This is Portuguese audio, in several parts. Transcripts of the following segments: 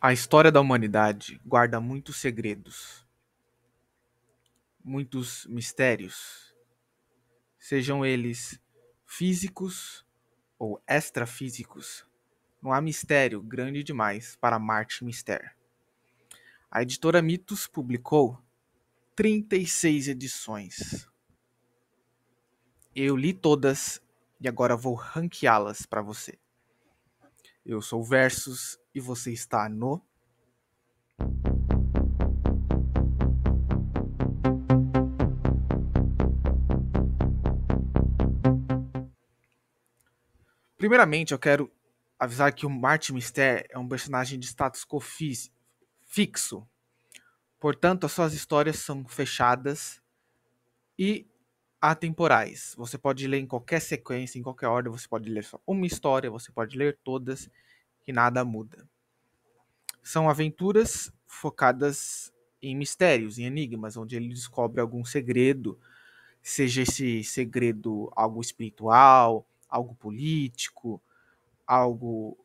A história da humanidade guarda muitos segredos, muitos mistérios, sejam eles físicos ou extrafísicos. Não há mistério grande demais para Martin Mister. A editora Mitos publicou 36 edições. Eu li todas e agora vou ranqueá-las para você. Eu sou o Versus e você está no. Primeiramente, eu quero avisar que o Martin Mister é um personagem de status quo fixo. Portanto, as suas histórias são fechadas e atemporais. Você pode ler em qualquer sequência, em qualquer ordem, você pode ler só uma história, você pode ler todas, que nada muda. São aventuras focadas em mistérios, em enigmas, onde ele descobre algum segredo, seja esse segredo algo espiritual, algo político, algo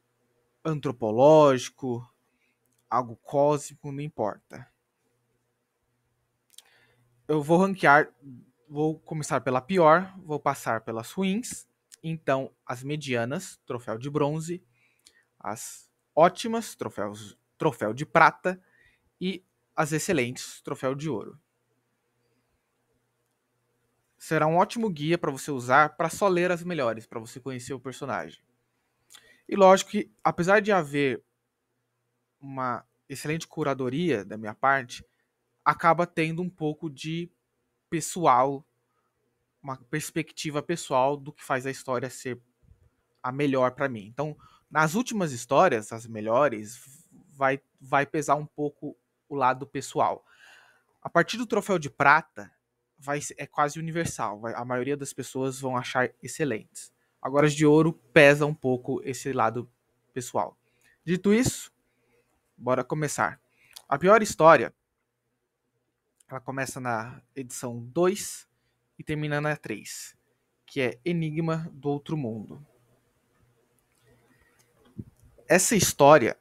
antropológico, algo cósmico, não importa. Eu vou ranquear, vou começar pela pior, vou passar pelas ruins, então as medianas, troféu de bronze, as ótimas, troféu de prata e as excelentes, troféu de ouro. Será um ótimo guia para você usar para só ler as melhores, para você conhecer o personagem. E lógico que, apesar de haver uma excelente curadoria da minha parte, acaba tendo um pouco de pessoal, uma perspectiva pessoal do que faz a história ser a melhor para mim. Então, nas últimas histórias, as melhores, vai pesar um pouco o lado pessoal. A partir do troféu de prata, é quase universal. A maioria das pessoas vão achar excelentes. Agora, as de ouro pesa um pouco esse lado pessoal. Dito isso, bora começar. A pior história, ela começa na edição 2 e termina na 3, que é Enigma do Outro Mundo. Essa história,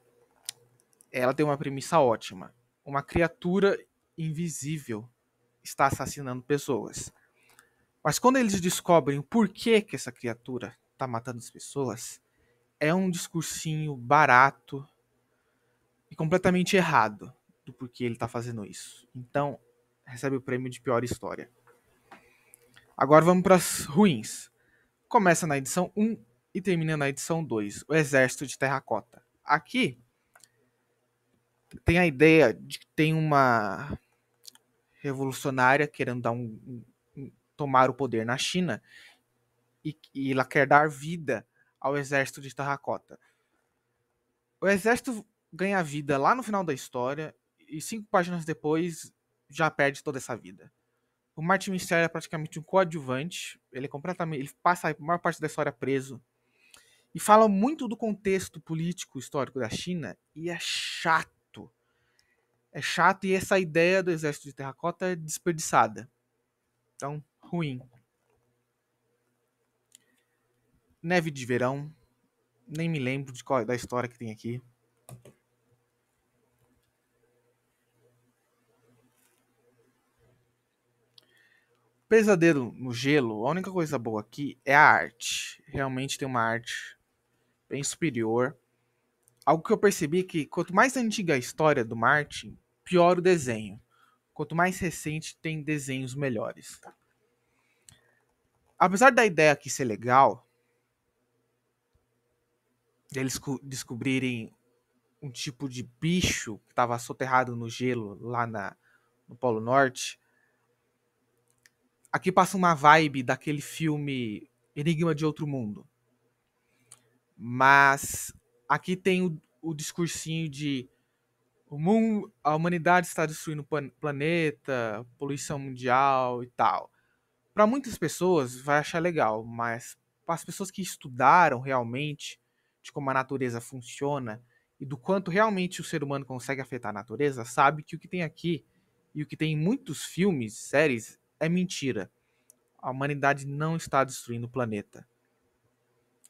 ela tem uma premissa ótima. Uma criatura invisível está assassinando pessoas. Mas quando eles descobrem o porquê que essa criatura está matando as pessoas, é um discursinho barato e completamente errado do porquê ele está fazendo isso. Então, recebe o prêmio de pior história. Agora vamos para as ruins. Começa na edição 1 e termina na edição 2, O Exército de Terracota. Aqui tem a ideia de que tem uma revolucionária querendo tomar o poder na China e ela quer dar vida ao Exército de Terracota. O Exército ganha vida lá no final da história e 5 páginas depois já perde toda essa vida. O Martin Mister é praticamente um coadjuvante, ele passa a maior parte da história preso e fala muito do contexto político histórico da China e é chato. É chato e essa ideia do Exército de Terracota é desperdiçada. Então, ruim. Neve de Verão, nem me lembro da história que tem aqui. Pesadelo no Gelo, a única coisa boa aqui é a arte. Realmente tem uma arte bem superior. Algo que eu percebi é que quanto mais antiga a história do Martin, pior o desenho. Quanto mais recente, tem desenhos melhores. Apesar da ideia aqui ser legal, deles descobrirem um tipo de bicho que estava soterrado no gelo lá no Polo Norte, aqui passa uma vibe daquele filme Enigma de Outro Mundo. Mas aqui tem o discursinho de a humanidade está destruindo o planeta, poluição mundial e tal. Para muitas pessoas vai achar legal, mas para as pessoas que estudaram realmente de como a natureza funciona e do quanto realmente o ser humano consegue afetar a natureza, sabe que o que tem aqui e o que tem em muitos filmes, séries, é mentira. A humanidade não está destruindo o planeta.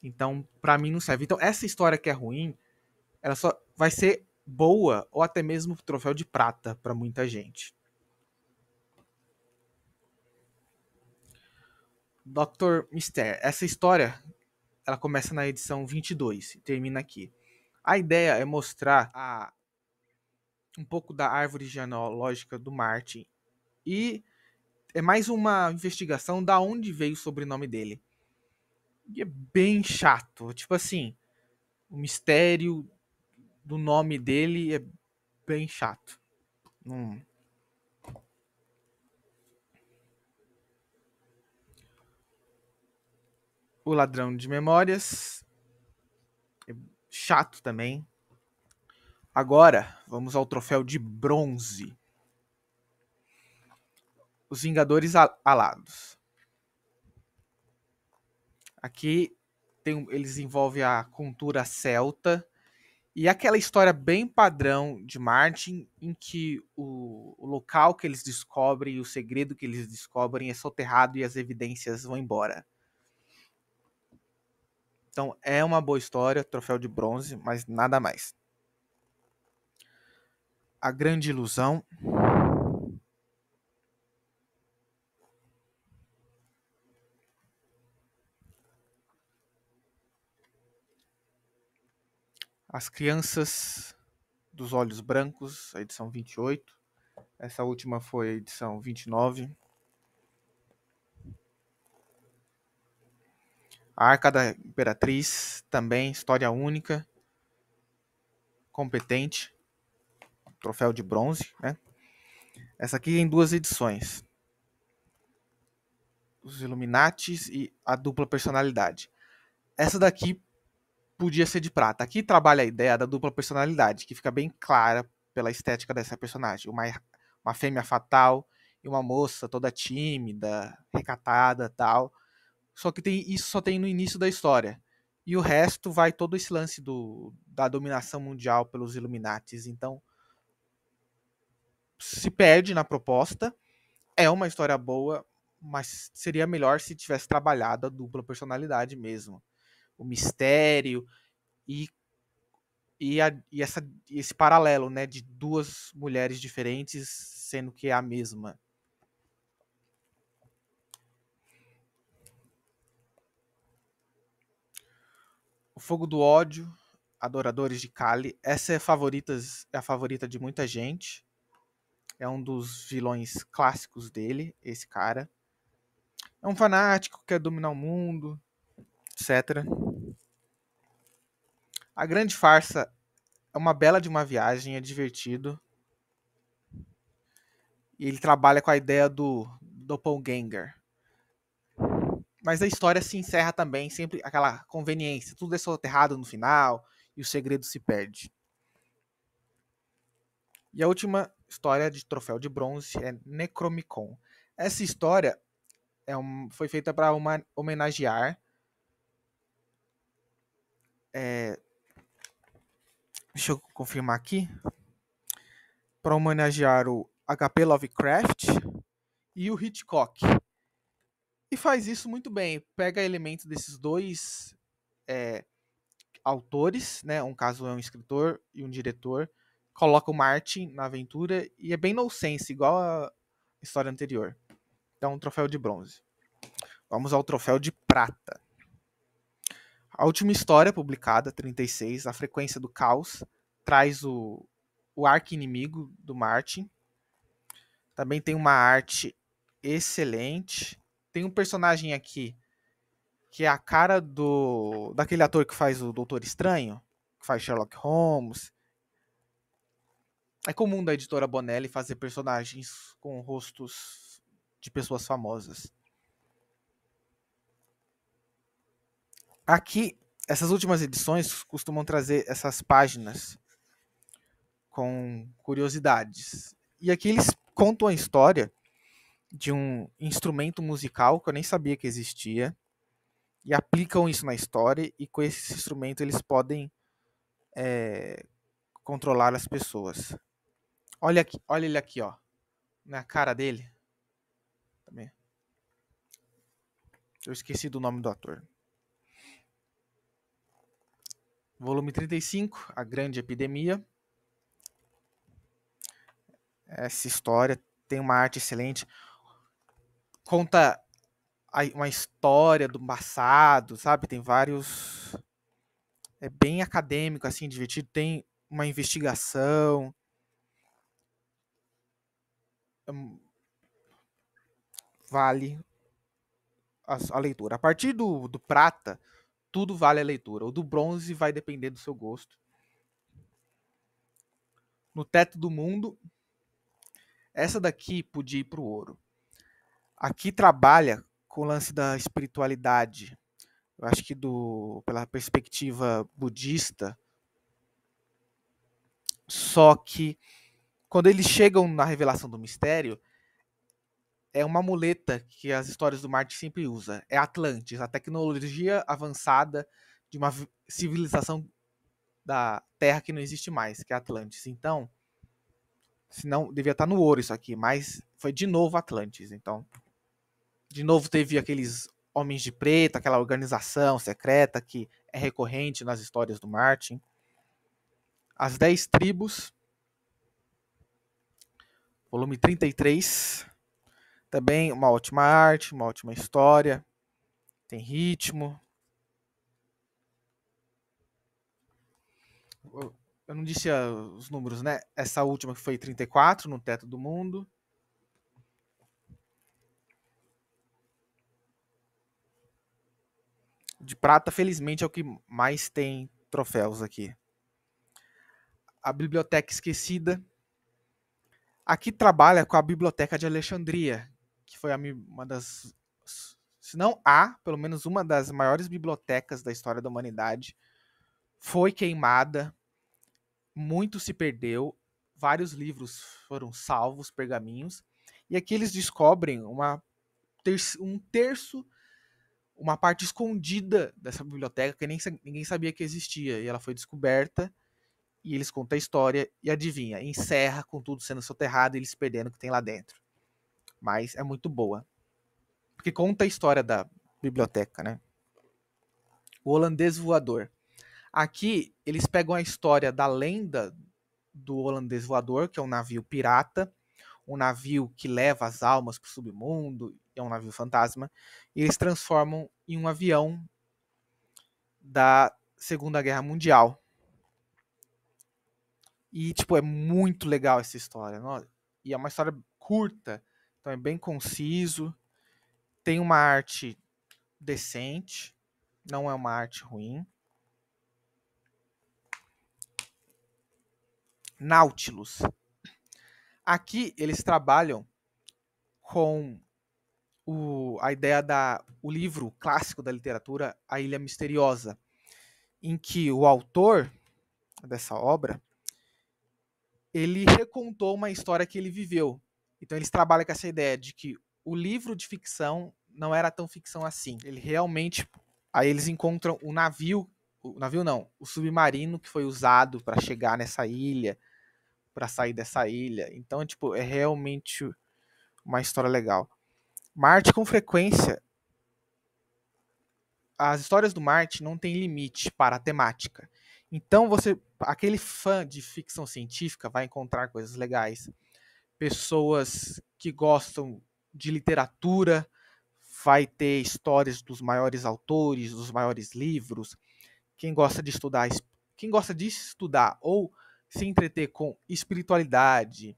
Então, para mim não serve. Então, essa história que é ruim, ela só vai ser boa ou até mesmo troféu de prata para muita gente. Dr. Mister, essa história ela começa na edição 22 e termina aqui. A ideia é mostrar um pouco da árvore genealógica do Martin e é mais uma investigação da onde veio o sobrenome dele. E é bem chato, tipo assim, o mistério do nome dele é bem chato. Hum. O Ladrão de Memórias é chato também. Agora, vamos ao troféu de bronze. Os Vingadores Alados. Aqui eles envolvem a cultura celta e aquela história bem padrão de Martin, em que o local que eles descobrem, o segredo que eles descobrem é soterrado e as evidências vão embora. Então é uma boa história, troféu de bronze, mas nada mais. A Grande Ilusão. As Crianças dos Olhos Brancos, a edição 28. Essa última foi a edição 29. A Arca da Imperatriz, também história única, competente, troféu de bronze, né? Essa aqui em 2 edições. Os Illuminatis e a dupla personalidade. Essa daqui podia ser de prata. Aqui trabalha a ideia da dupla personalidade, que fica bem clara pela estética dessa personagem. Uma fêmea fatal e uma moça toda tímida, recatada, tal. Só que isso só tem no início da história. E o resto vai todo esse lance da dominação mundial pelos Illuminatis. Então, se perde na proposta. É uma história boa, mas seria melhor se tivesse trabalhado a dupla personalidade mesmo. O mistério e, esse paralelo, né, de 2 mulheres diferentes, sendo que é a mesma. O Fogo do Ódio, Adoradores de Kali. Essa é a favorita de muita gente. É um dos vilões clássicos dele, esse cara. É um fanático que quer dominar o mundo, etc. A Grande Farsa é uma bela de uma viagem, é divertido. E ele trabalha com a ideia do doppelganger. Mas a história se encerra também, sempre aquela conveniência. Tudo é soterrado no final e o segredo se perde. E a última história de troféu de bronze é Necromicon. Essa história foi feita para homenagear. Deixa eu confirmar aqui. Para homenagear o HP Lovecraft e o Hitchcock. E faz isso muito bem. Pega elementos desses dois autores, né? Um caso é um escritor e um diretor. Coloca o Martin na aventura e é bem nonsense, igual a história anterior. Então, um troféu de bronze. Vamos ao troféu de prata. A última história publicada, 36, A Frequência do Caos, traz o arqui-inimigo do Martin. Também tem uma arte excelente. Tem um personagem aqui que é a cara daquele ator que faz o Doutor Estranho, que faz Sherlock Holmes. É comum da editora Bonelli fazer personagens com rostos de pessoas famosas. Aqui, essas últimas edições costumam trazer essas páginas com curiosidades. E aqui eles contam a história de um instrumento musical que eu nem sabia que existia e aplicam isso na história e com esse instrumento eles podem controlar as pessoas. Olha aqui, olha ele aqui, ó, na cara dele. Também. Eu esqueci do nome do ator. Volume 35, A Grande Epidemia. essa história. Tem uma arte excelente. Conta uma história do passado, sabe? Tem vários. É bem acadêmico, assim, divertido. Tem uma investigação. Vale a leitura. A partir do prata, tudo vale a leitura. O do bronze vai depender do seu gosto. No Teto do Mundo, essa daqui podia ir para o ouro. Aqui trabalha com o lance da espiritualidade. Eu acho que pela perspectiva budista. Só que quando eles chegam na revelação do mistério, é uma muleta que as histórias do Marte sempre usa. É Atlantis, a tecnologia avançada de uma civilização da Terra que não existe mais, que é Atlantis. Então, senão devia estar no ouro isso aqui, mas foi de novo Atlantis. Então, de novo teve aqueles homens de preto, aquela organização secreta que é recorrente nas histórias do Martin. As 10 tribos, volume 33. Também uma ótima arte, uma ótima história. Tem ritmo. Eu não disse os números, né? Essa última que foi 34, no Teto do Mundo. De prata, felizmente, é o que mais tem troféus aqui. A Biblioteca Esquecida. Aqui trabalha com a Biblioteca de Alexandria, que foi uma das, se não pelo menos uma das maiores bibliotecas da história da humanidade. Foi queimada, muito se perdeu, vários livros foram salvos, pergaminhos, e aqui eles descobrem um terço, uma parte escondida dessa biblioteca que ninguém sabia que existia, e ela foi descoberta, e eles contam a história, e adivinha, encerra com tudo sendo soterrado e eles perdendo o que tem lá dentro. Mas é muito boa, porque conta a história da biblioteca, né? O Holandês Voador. Aqui eles pegam a história da lenda do Holandês Voador, que é um navio pirata, um navio que leva as almas para o submundo, é um navio fantasma, e eles transformam em um avião da Segunda Guerra Mundial. E, tipo, é muito legal essa história. E é uma história curta, então é bem conciso, tem uma arte decente, não é uma arte ruim. Nautilus. Aqui eles trabalham com a ideia o livro clássico da literatura, A Ilha Misteriosa, em que o autor dessa obra, ele recontou uma história que ele viveu. Então eles trabalham com essa ideia de que o livro de ficção não era tão ficção assim. Ele realmente, aí eles encontram o navio não, o submarino que foi usado para chegar nessa ilha, para sair dessa ilha. Então, tipo, é realmente uma história legal. Marte, com frequência, as histórias do Marte não têm limite para a temática. Então, aquele fã de ficção científica vai encontrar coisas legais. Pessoas que gostam de literatura vai ter histórias dos maiores autores, dos maiores livros. Quem gosta de estudar ou se entreter com espiritualidade,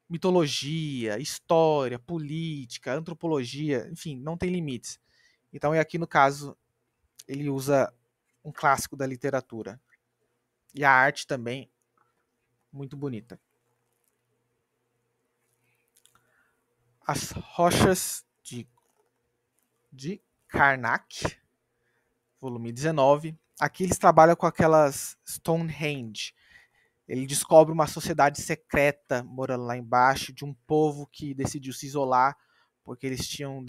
mitologia, história, política, antropologia, enfim, não tem limites. Então, aqui no caso, ele usa um clássico da literatura. E a arte também, muito bonita. As Rochas de Karnak, volume 19. Aqui eles trabalham com aquelas Stonehenge. Ele descobre uma sociedade secreta morando lá embaixo, de um povo que decidiu se isolar porque eles tinham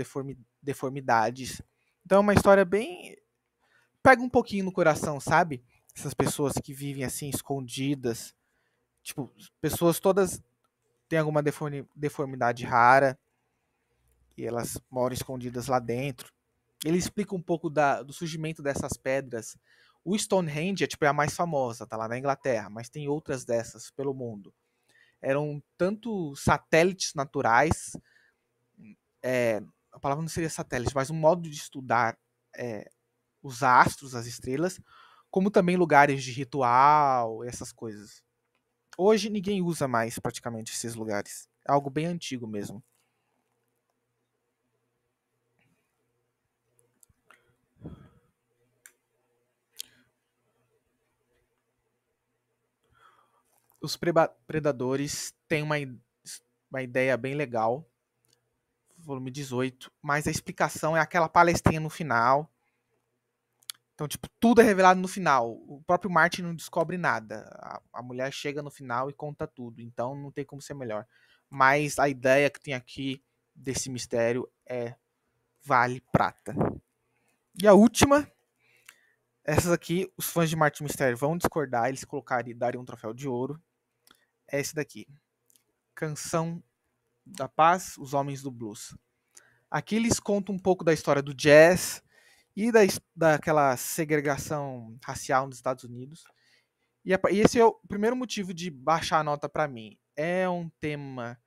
deformidades. Então é uma história bem... pega um pouquinho no coração, sabe? Essas pessoas que vivem assim, escondidas. Tipo, pessoas todas têm alguma deformidade rara e elas moram escondidas lá dentro. Ele explica um pouco do surgimento dessas pedras. O Stonehenge é a mais famosa, tá lá na Inglaterra, mas tem outras dessas pelo mundo. eram tanto satélites naturais, a palavra não seria satélite, mas um modo de estudar os astros, as estrelas, como também lugares de ritual, essas coisas. Hoje ninguém usa mais praticamente esses lugares. É algo bem antigo mesmo. Os predadores têm uma ideia bem legal, volume 18, mas a explicação é aquela palestrinha no final. Então, tipo, tudo é revelado no final. O próprio Martin não descobre nada. A mulher chega no final e conta tudo. Então, não tem como ser melhor. Mas a ideia que tem aqui desse mistério vale prata. E a última, essas aqui, os fãs de Martin Mistério vão discordar, eles colocarem e dariam um troféu de ouro. É esse daqui. Canção da Paz, Os Homens do Blues. Aqui eles contam um pouco da história do jazz e daquela segregação racial nos Estados Unidos. E esse é o primeiro motivo de baixar a nota para mim. É um tema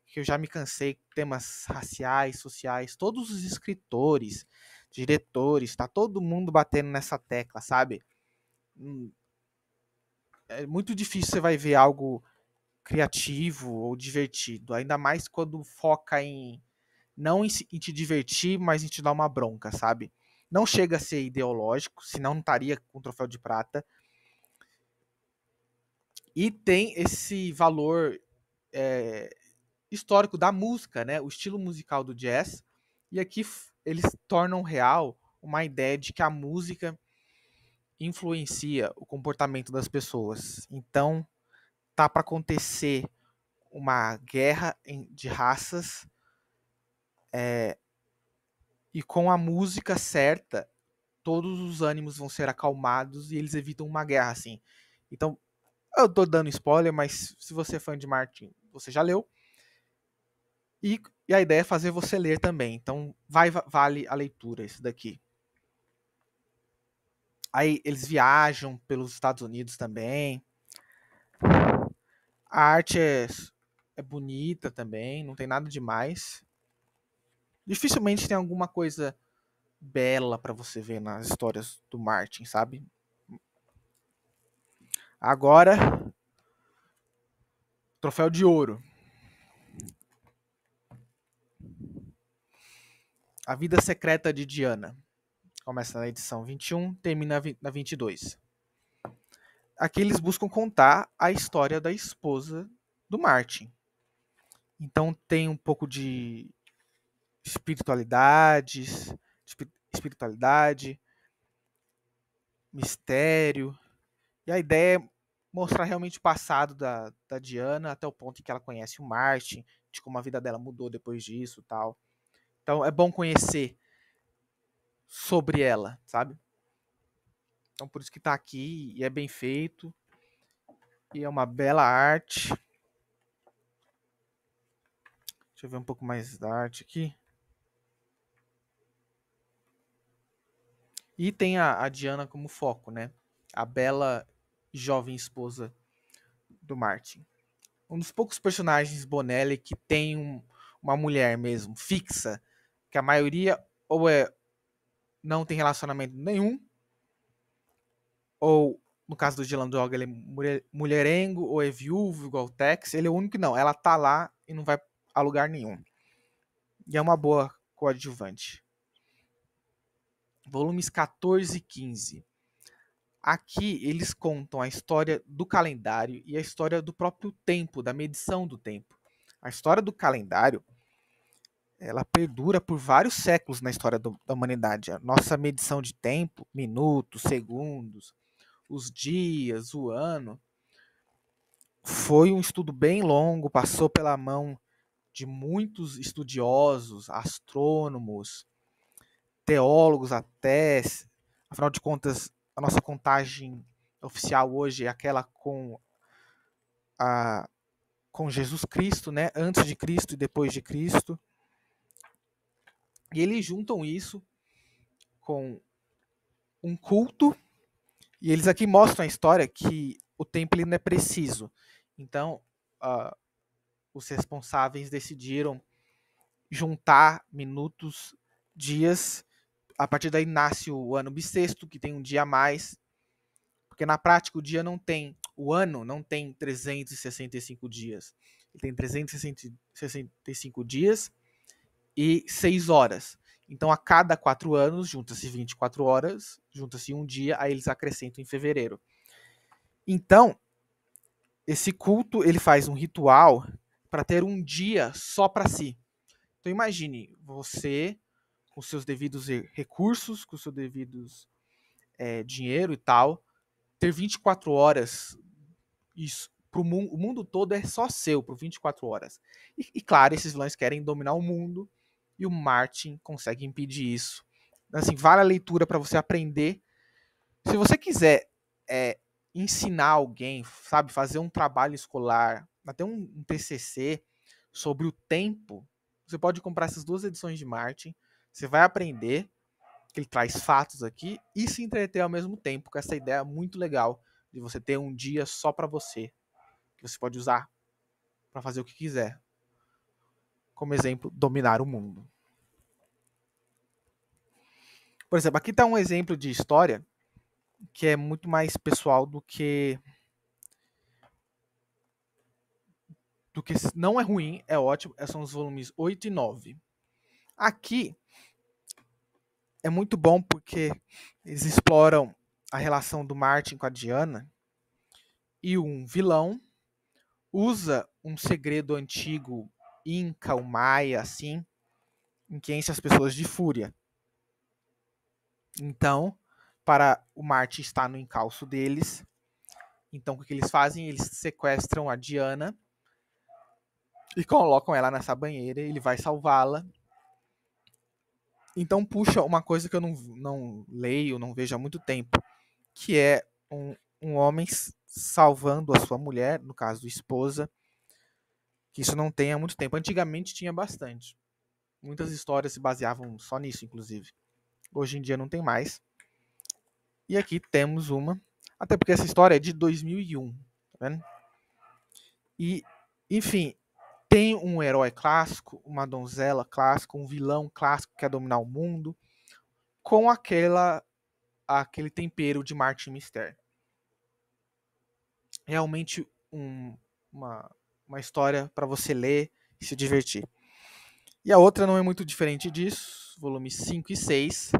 que eu já me cansei, temas raciais, sociais, todos os escritores, diretores, tá todo mundo batendo nessa tecla, sabe? É muito difícil você vai ver algo criativo ou divertido, ainda mais quando foca em não em te divertir, mas em te dar uma bronca, sabe? Não chega a ser ideológico, senão não estaria com o troféu de prata. E tem esse valor histórico da música, né? O estilo musical do jazz. E aqui eles tornam real uma ideia de que a música influencia o comportamento das pessoas. Então, tá para acontecer uma guerra de raças e com a música certa, todos os ânimos vão ser acalmados e eles evitam uma guerra assim. Então, eu tô dando spoiler, mas se você é fã de Martin, você já leu. E a ideia é fazer você ler também. Então, vale a leitura esse daqui. Aí eles viajam pelos Estados Unidos também. A arte é bonita também, não tem nada demais. Dificilmente tem alguma coisa bela para você ver nas histórias do Martin, sabe? Agora, troféu de ouro. A Vida Secreta de Diana. Começa na edição 21, termina na 22. Aqui eles buscam contar a história da esposa do Martin. Então tem um pouco de espiritualidade, mistério. E a ideia é mostrar realmente o passado da Diana até o ponto em que ela conhece o Martin, de como a vida dela mudou depois disso, tal. Então é bom conhecer sobre ela, sabe? Então por isso que tá aqui e é bem feito. E é uma bela arte. Deixa eu ver um pouco mais da arte aqui. E tem a Diana como foco, né? A bela jovem esposa do Martin. Um dos poucos personagens Bonelli que tem uma mulher mesmo, fixa, que a maioria ou não tem relacionamento nenhum, ou no caso do Dylan Dog, ele é mulherengo, ou é viúvo, igual o Tex, ele é o único que não, ela tá lá e não vai a lugar nenhum. E é uma boa coadjuvante. Volumes 14 e 15. Aqui eles contam a história do calendário e a história do próprio tempo, da medição do tempo. A história do calendário, ela perdura por vários séculos na história da humanidade. A nossa medição de tempo, minutos, segundos, os dias, o ano, foi um estudo bem longo, passou pela mão de muitos estudiosos, astrônomos, teólogos até. Afinal de contas, a nossa contagem oficial hoje é aquela com Jesus Cristo, né? Antes de Cristo e depois de Cristo. E eles juntam isso com um culto, e eles aqui mostram a história que o tempo ele não é preciso. Então, os responsáveis decidiram juntar minutos, dias. A partir daí nasce o ano bissexto, que tem um dia a mais, porque na prática o ano não tem 365 dias. Ele tem 365 dias e 6 horas. Então, a cada 4 anos, junta-se 24 horas, junta-se um dia, aí eles acrescentam em fevereiro. Então, esse culto, ele faz um ritual para ter um dia só para si. Então, imagine você com seus devidos recursos, com seus devidos dinheiro e tal, ter 24 horas, isso, o mundo todo é só seu por 24 horas. E claro, esses vilões querem dominar o mundo e o Martin consegue impedir isso. Assim, vale a leitura para você aprender. Se você quiser ensinar alguém, sabe, fazer um trabalho escolar, até um TCC sobre o tempo, você pode comprar essas 2 edições de Martin. Você vai aprender, que ele traz fatos aqui, e se entreter ao mesmo tempo com essa ideia muito legal de você ter um dia só para você, que você pode usar para fazer o que quiser. Como exemplo, dominar o mundo. Por exemplo, aqui está um exemplo de história que é muito mais pessoal do que não é ruim, é ótimo, são os volumes 8 e 9. Aqui é muito bom porque eles exploram a relação do Martin com a Diana e um vilão usa um segredo antigo inca ou maia, assim, em que enche as pessoas de fúria. Então, para o Martin estar no encalço deles, então o que eles fazem? Eles sequestram a Diana e colocam ela nessa banheira, ele vai salvá-la. Então puxa uma coisa que eu não leio, não vejo há muito tempo, que é um homem salvando a sua mulher, no caso, esposa, que isso não tem há muito tempo. Antigamente tinha bastante. Muitas histórias se baseavam só nisso, inclusive. Hoje em dia não tem mais. E aqui temos uma, até porque essa história é de 2001, tá vendo? E, enfim, tem um herói clássico, uma donzela clássica, um vilão clássico que quer dominar o mundo, com aquele tempero de Martin Mister. Realmente uma história para você ler e se divertir. E a outra não é muito diferente disso, volumes 5 e 6,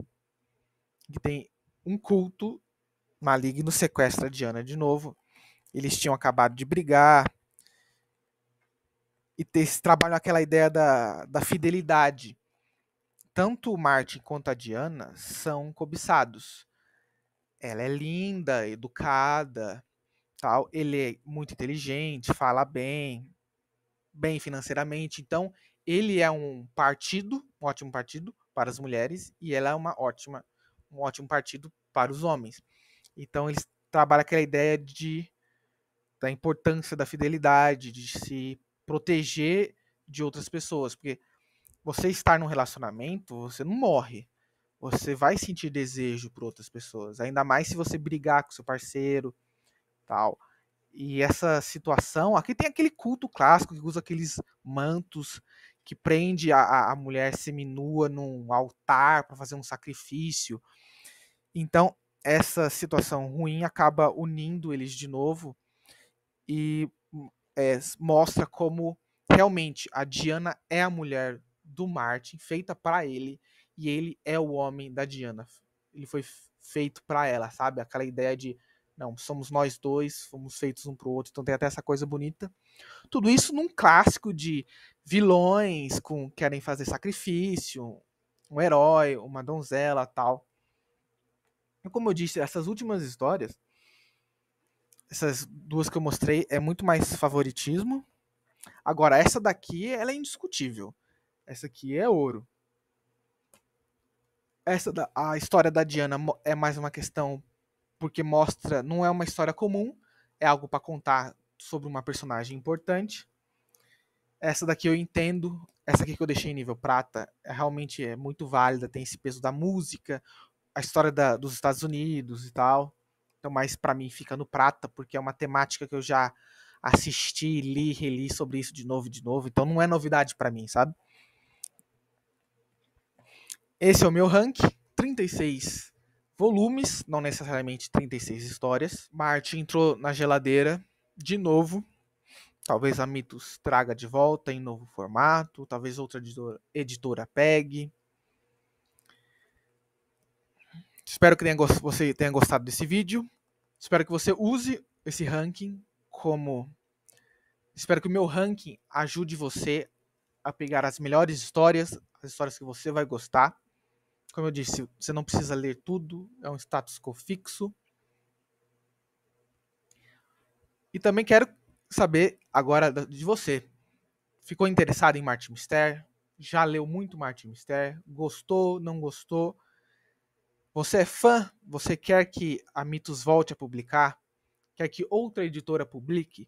que tem um culto maligno sequestra a Diana de novo. Eles tinham acabado de brigar, e eles trabalham aquela ideia da fidelidade. Tanto o Martin quanto a Diana são cobiçados. Ela é linda, educada, tal. Ele é muito inteligente, fala bem financeiramente. Então, ele é um ótimo partido para as mulheres, e ela é um ótimo partido para os homens. Então, eles trabalham aquela ideia da importância da fidelidade, de se proteger de outras pessoas, porque você estar num relacionamento, você não morre. Você vai sentir desejo por outras pessoas, ainda mais se você brigar com seu parceiro, tal. E essa situação, aqui tem aquele culto clássico que usa aqueles mantos que prende a mulher seminua num altar para fazer um sacrifício. Então, essa situação ruim acaba unindo eles de novo e mostra como realmente a Diana é a mulher do Martin, feita para ele, e ele é o homem da Diana. Ele foi feito para ela, sabe? Aquela ideia de não, somos nós dois, fomos feitos um pro outro, então tem até essa coisa bonita. Tudo isso num clássico de vilões com querem fazer sacrifício, um herói, uma donzela, tal. E como eu disse, essas últimas histórias, essas duas que eu mostrei, é muito mais favoritismo. Agora, essa daqui, ela é indiscutível. Essa aqui é ouro. A história da Diana é mais uma questão porque mostra, não é uma história comum, é algo para contar sobre uma personagem importante. Essa daqui eu entendo, essa aqui que eu deixei em nível prata, realmente é muito válida, tem esse peso da música, a história dos Estados Unidos e tal. Então, mais para mim fica no prata, porque é uma temática que eu já assisti, li, reli sobre isso de novo, então não é novidade para mim, sabe? Esse é o meu ranking, 36 volumes, não necessariamente 36 histórias. Marte entrou na geladeira de novo. Talvez a Mitos traga de volta em novo formato, talvez outra editora pegue. Espero que você tenha gostado desse vídeo. Espero que você use esse ranking como... Espero que o meu ranking ajude você a pegar as melhores histórias, as histórias que você vai gostar. Como eu disse, você não precisa ler tudo, é um status quo fixo. E também quero saber agora de você. Ficou interessado em Martin Mister? Já leu muito Martin Mister? Gostou, não gostou? Você é fã? Você quer que a Mitos volte a publicar? Quer que outra editora publique?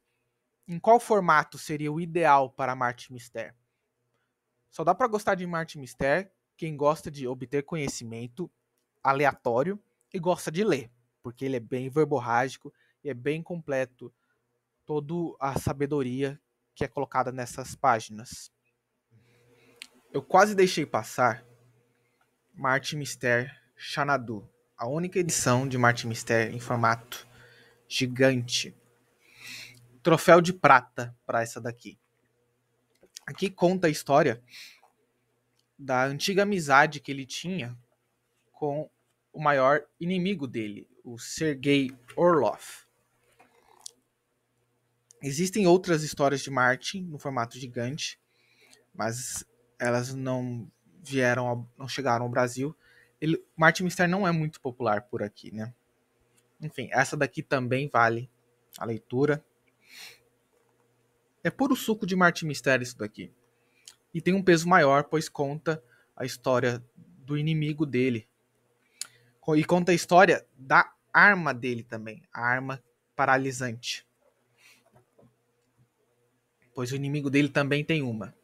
Em qual formato seria o ideal para Martin Mister? Só dá para gostar de Martin Mister quem gosta de obter conhecimento aleatório e gosta de ler, porque ele é bem verborrágico e é bem completo toda a sabedoria que é colocada nessas páginas. Eu quase deixei passar Martin Mister Xanadu, a única edição de Martin Mister em formato gigante. Troféu de prata para essa daqui. Aqui conta a história da antiga amizade que ele tinha com o maior inimigo dele, o Sergei Orlov. Existem outras histórias de Martin no formato gigante, mas elas não chegaram ao Brasil. Martin Mister não é muito popular por aqui, né? Enfim, essa daqui também vale a leitura. É puro suco de Martin Mister isso daqui. E tem um peso maior, pois conta a história do inimigo dele. E conta a história da arma dele também, a arma paralisante. Pois o inimigo dele também tem uma.